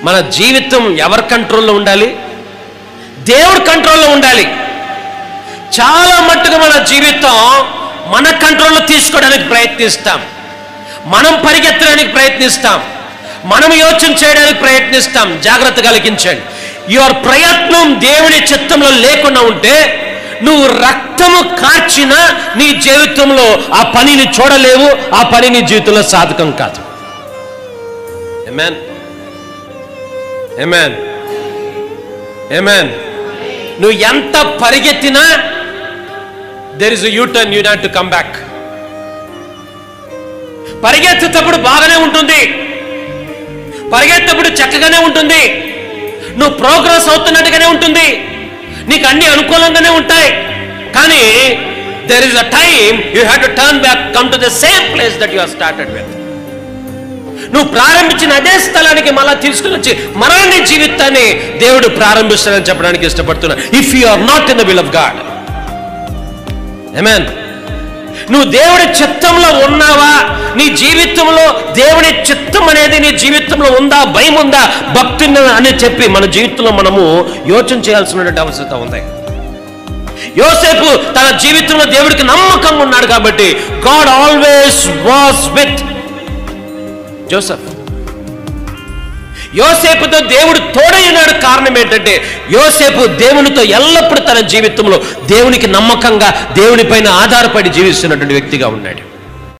మన జీవితం ఎవరి కంట్రోల్లో ఉండాలి? దేవుడి కంట్రోల్లో ఉండాలి. చాలా మట్టుగా మన జీవితం మన కంట్రోల్లో తీసుకోవడానికి ప్రయత్నిస్తాం, మనం పరిగెత్తడానికి ప్రయత్నిస్తాం, మనం యోచన చేయడానికి ప్రయత్నిస్తాం. జాగ్రత్త కలిగించండి. యువర్ ప్రయత్నం దేవుని చిత్తంలో లేకుండా ఉంటే నువ్వు రక్తము కార్చిన నీ జీవితంలో ఆ పనిని చూడలేవు, ఆ పని నీ జీవితంలో సాధకం కాదు. ఆమేన్, ఆమేన్, ఆమేన్. నువ్వు ఎంత పరిగెత్తినా there is a U-turn, you need to come back. పరిగెత్తేటప్పుడు బాగానే ఉంటుంది, పరిగెత్తేటప్పుడు చక్కగానే ఉంటుంది, నువ్వు ప్రోగ్రెస్ అవుతున్నట్టుగానే ఉంటుంది, నీకు అన్ని అనుకూలంగానే ఉంటాయి. కానీ there is a time you have to turn back, come to the same place that you have started with. నువ్వు ప్రారంభించిన అదే స్థలానికి మళ్ళా తీసుకుని వచ్చి మరలా నీ జీవితాన్ని దేవుడు ప్రారంభిస్తాడని చెప్పడానికి ఇష్టపడుతున్నా. If you are not in the will of God, amen. నువ్వు దేవుడి చిత్తంలో ఉన్నావా? నీ జీవితంలో దేవుని చిత్తం అనేది నీ జీవితంలో ఉందా? భయం ఉందా? భక్తి అని చెప్పి మన జీవితంలో మనము యోచన చేయాల్సినటువంటి అవసరం ఉంది. యోసేపు తన జీవితంలో దేవుడికి నమ్మకంగా ఉన్నాడు కాబట్టి God always was with Joseph. యోసేపుతో దేవుడు తోడైనాడు. కారణం ఏంటంటే యోసేపు దేవునితో ఎల్లప్పుడూ తన జీవితంలో దేవునికి నమ్మకంగా దేవుని పైన ఆధారపడి జీవిస్తున్నటువంటి వ్యక్తిగా ఉన్నాడు.